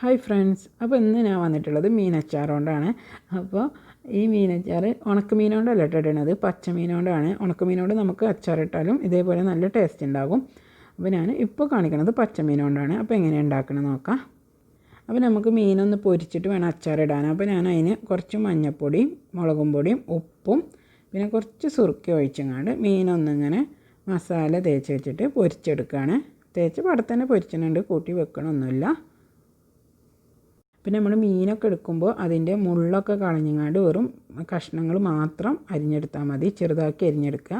Hi friends, അപ്പോൾ ഇന്ന് ഞാൻ വന്നിട്ടുള്ളത് മീനച്ചാർ കൊണ്ടാണ്. അപ്പോൾ ഈ മീനച്ചാർ ഉണക്കമീൻ കൊണ്ടല്ല ഇട്ടിട്ടുള്ളത്, പച്ചമീൻ കൊണ്ടാണ്. ഉണക്കമീൻ കൊണ്ട് നമുക്ക് അച്ചാറിട്ടാലും ഇതേപോലെ നല്ല ടേസ്റ്റ് ഉണ്ടാകും. അപ്പോൾ ഞാൻ ഇപ്പോൾ കാണിക്കുന്നത് പച്ചമീൻ കൊണ്ടാണ്. അപ്പോൾ എങ്ങനെ ഉണ്ടാക്കണം നോക്കാം. അപ്പോൾ നമുക്ക് മീനൊന്ന് പൊരിച്ചിട്ട് വേണം അച്ചാറിടാൻ. അപ്പോൾ ഞാൻ അതിന് കുറച്ച് മഞ്ഞൾപ്പൊടിയും മുളകും പൊടിയും ഉപ്പും പിന്നെ കുറച്ച് സുറുക്കി ഒഴിച്ചങ്ങാണ്ട് മീനൊന്നിങ്ങനെ മസാല തേച്ച് വെച്ചിട്ട് പൊരിച്ചെടുക്കുകയാണ്. തേച്ച് പടത്തന്നെ പൊരിച്ചിട്ടുണ്ട്, കൂട്ടി വെക്കണമൊന്നുമില്ല. പിന്നെ നമ്മൾ മീനൊക്കെ എടുക്കുമ്പോൾ അതിൻ്റെ മുള്ളൊക്കെ കളഞ്ഞങ്ങാണ്ട് വെറും കഷ്ണങ്ങൾ മാത്രം അരിഞ്ഞെടുത്താൽ മതി, ചെറുതാക്കി അരിഞ്ഞെടുക്കുക.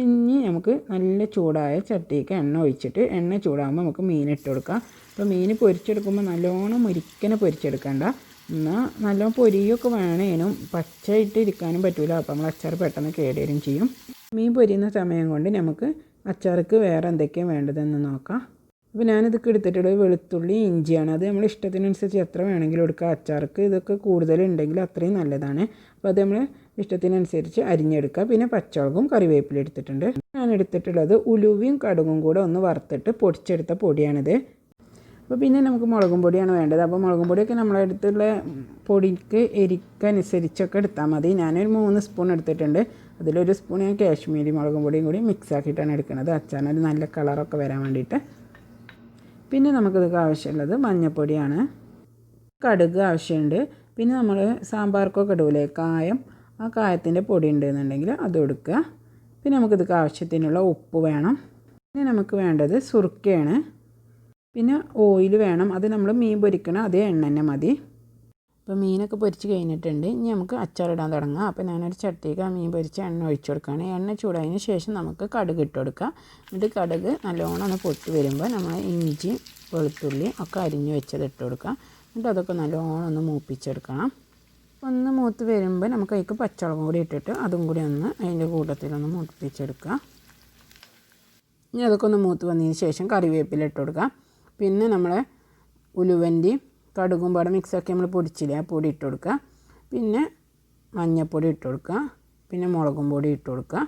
ഇനി നമുക്ക് നല്ല ചൂടായ ചട്ടിക്ക് എണ്ണ ഒഴിച്ചിട്ട് എണ്ണ ചൂടാകുമ്പോൾ നമുക്ക് മീൻ ഇട്ട് കൊടുക്കാം. അപ്പോൾ മീൻ പൊരിച്ചെടുക്കുമ്പോൾ നല്ലോണം മുരിക്കനെ പൊരിച്ചെടുക്കണ്ട, എന്നാൽ നല്ലോണം പൊരിയൊക്കെ വേണേനും പച്ചയിട്ട് ഇരിക്കാനും പറ്റില്ല. അപ്പോൾ നമ്മൾ അച്ചാർ പെട്ടെന്ന് കേടുവരും ചെയ്യും. മീൻ പൊരിയുന്ന സമയം കൊണ്ട് നമുക്ക് അച്ചാർക്ക് വേറെ എന്തൊക്കെയാണ് വേണ്ടതെന്ന് നോക്കാം. അപ്പോൾ ഞാനിതൊക്കെ എടുത്തിട്ടുള്ളത് വെളുത്തുള്ളി ഇഞ്ചിയാണ്. അത് നമ്മൾ ഇഷ്ടത്തിനനുസരിച്ച് എത്ര വേണമെങ്കിലും എടുക്കുക. അച്ചാർക്ക് ഇതൊക്കെ കൂടുതലുണ്ടെങ്കിൽ അത്രയും നല്ലതാണ്. അപ്പോൾ അത് നമ്മൾ ഇഷ്ടത്തിനനുസരിച്ച് അരിഞ്ഞെടുക്കുക. പിന്നെ പച്ചമുളകും കറിവേപ്പില എടുത്തിട്ടുണ്ട്. ഞാൻ എടുത്തിട്ടുള്ളത് ഉലുവയും കടുകും കൂടെ ഒന്ന് വറുത്തിട്ട് പൊടിച്ചെടുത്ത പൊടിയാണിത്. അപ്പോൾ പിന്നെ നമുക്ക് മുളകും പൊടിയാണ് വേണ്ടത്. അപ്പോൾ മുളകും പൊടിയൊക്കെ നമ്മളെ അടുത്തുള്ള പൊടിക്ക് എരിക്കനുസരിച്ചൊക്കെ എടുത്താൽ മതി. ഞാനൊരു 3 സ്പൂൺ എടുത്തിട്ടുണ്ട്. അതിലൊരു സ്പൂൺ ഞാൻ കാശ്മീരി മുളകും പൊടിയും കൂടി മിക്സ് ആക്കിയിട്ടാണ് എടുക്കുന്നത്, അച്ചാറിനൊരു നല്ല കളറൊക്കെ വരാൻ വേണ്ടിയിട്ട്. പിന്നെ നമുക്കിതൊക്കെ ആവശ്യമുള്ളത് മഞ്ഞൾപ്പൊടിയാണ്, കടുക് ആവശ്യമുണ്ട്. പിന്നെ നമ്മൾ സാമ്പാർക്കൊക്കെ ഇടൂലേ കായം, ആ കായത്തിൻ്റെ പൊടി ഉണ്ടെന്നുണ്ടെങ്കിൽ അത് എടുക്കുക. പിന്നെ നമുക്കിതൊക്കെ ആവശ്യത്തിനുള്ള ഉപ്പ് വേണം. പിന്നെ നമുക്ക് വേണ്ടത് സുർക്കയാണ്. പിന്നെ ഓയിൽ വേണം. അത് നമ്മൾ മീൻ പൊരിക്കണ അതേ എണ്ണ തന്നെ മതി. അപ്പോൾ മീനൊക്കെ പൊരിച്ച് കഴിഞ്ഞിട്ടുണ്ട്. ഇനി നമുക്ക് അച്ചാറിടാൻ തുടങ്ങാം. അപ്പോൾ ഞാനൊരു ചട്ടിക്ക് മീൻ പൊരിച്ച എണ്ണ ഒഴിച്ചു കൊടുക്കുകയാണ്. എണ്ണ ചൂടായതിന് ശേഷം നമുക്ക് കടുക് ഇട്ട് കൊടുക്കാം. എന്നിട്ട് കടുക് നല്ലോണം ഒന്ന് പൊട്ടി വരുമ്പോൾ നമ്മൾ ഇഞ്ചി വെളുത്തുള്ളി ഒക്കെ അരിഞ്ഞ് വെച്ചത് ഇട്ട് കൊടുക്കാം. എന്നിട്ട് അതൊക്കെ നല്ലോണം ഒന്ന് മൂപ്പിച്ചെടുക്കണം. ഒന്ന് മൂത്ത് വരുമ്പോൾ നമുക്ക് അതിലേക്ക് പച്ചമുളകും കൂടി ഇട്ടിട്ട് അതും കൂടി ഒന്ന് അതിൻ്റെ കൂട്ടത്തിലൊന്ന് മൂപ്പിച്ചെടുക്കുക. ഇനി അതൊക്കെ ഒന്ന് മൂത്ത് വന്നതിന് ശേഷം കറിവേപ്പില ഇട്ട് കൊടുക്കാം. പിന്നെ നമ്മൾ ഉലുവൻ്റെയും കടുകും പാടെ മിക്സാക്കി നമ്മൾ പൊടിച്ചില്ലേ, ആ പൊടി ഇട്ട് കൊടുക്കുക. പിന്നെ മഞ്ഞൾപ്പൊടി ഇട്ട് കൊടുക്കുക. പിന്നെ മുളകും പൊടി ഇട്ട് കൊടുക്കുക.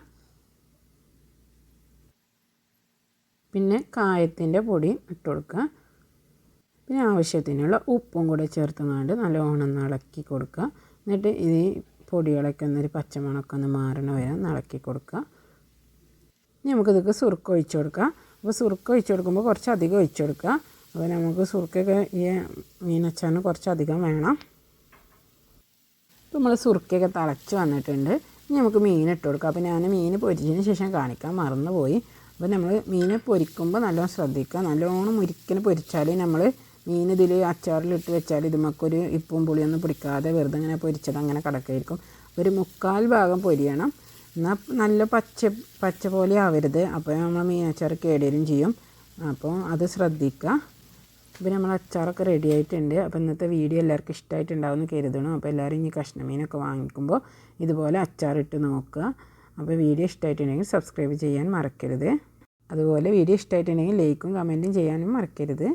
പിന്നെ കായത്തിൻ്റെ പൊടി ഇട്ട് കൊടുക്കുക. പിന്നെ ആവശ്യത്തിനുള്ള ഉപ്പും കൂടെ ചേർത്തുകൊണ്ട് നല്ലോണം ഇളക്കി കൊടുക്കുക. എന്നിട്ട് ഈ പൊടികളൊക്കെ ഒന്നൊരു പച്ചമണമൊക്കെ ഒന്ന് മാറണ വരെ ഇളക്കി കൊടുക്കുക. ഇനി നമുക്കിതൊക്കെ സുറുക്ക ഒഴിച്ച് കൊടുക്കുക. അപ്പോൾ സുറുക്ക ഒഴിച്ച് കൊടുക്കുമ്പോൾ കുറച്ചധികം ഒഴിച്ച് കൊടുക്കുക. അപ്പോൾ നമുക്ക് സുറുക്കൊക്കെ ഈ മീനച്ചാറിന് കുറച്ചധികം വേണം. ഇപ്പോൾ നമ്മൾ സുറുക്കൊക്കെ തിളച്ച് വന്നിട്ടുണ്ട്. ഇനി നമുക്ക് മീൻ ഇട്ട് കൊടുക്കാം. അപ്പോൾ ഞാൻ മീൻ പൊരിച്ചതിന് ശേഷം കാണിക്കാൻ മറന്നുപോയി. അപ്പോൾ നമ്മൾ മീൻ പൊരിക്കുമ്പോൾ നല്ലോണം ശ്രദ്ധിക്കുക. നല്ലോണം മുരിക്കന് പൊരിച്ചാൽ നമ്മൾ മീൻ ഇതിൽ അച്ചാറിലിട്ട് വെച്ചാൽ ഇതുമൊക്കൊരു ഇപ്പും പുളിയൊന്നും പിടിക്കാതെ വെറുതെ ഇങ്ങനെ പൊരിച്ചത് അങ്ങനെ കിടക്കായിരിക്കും. ഒരു 3/4 ഭാഗം പൊരിയണം. എന്നാൽ നല്ല പച്ച പോലെ ആവരുത്. അപ്പോൾ നമ്മൾ മീനച്ചാർ കേടുവരും ചെയ്യും. അപ്പോൾ അത് ശ്രദ്ധിക്കുക. അപ്പോൾ നമ്മൾ അച്ചാറൊക്കെ റെഡി ആയിട്ടുണ്ട്. അപ്പോൾ ഇന്നത്തെ വീഡിയോ എല്ലാവർക്കും ഇഷ്ടമായിട്ടുണ്ടാവുമെന്ന് കരുതണം. അപ്പോൾ എല്ലാവരും ഇനി കഷ്ണമീനൊക്കെ വാങ്ങിക്കുമ്പോൾ ഇതുപോലെ അച്ചാറിട്ട് നോക്കുക. അപ്പോൾ വീഡിയോ ഇഷ്ടമായിട്ടുണ്ടെങ്കിൽ സബ്സ്ക്രൈബ് ചെയ്യാൻ മറക്കരുത്. അതുപോലെ വീഡിയോ ഇഷ്ടമായിട്ടുണ്ടെങ്കിൽ ലൈക്കും കമൻറ്റും ചെയ്യാനും മറക്കരുത്.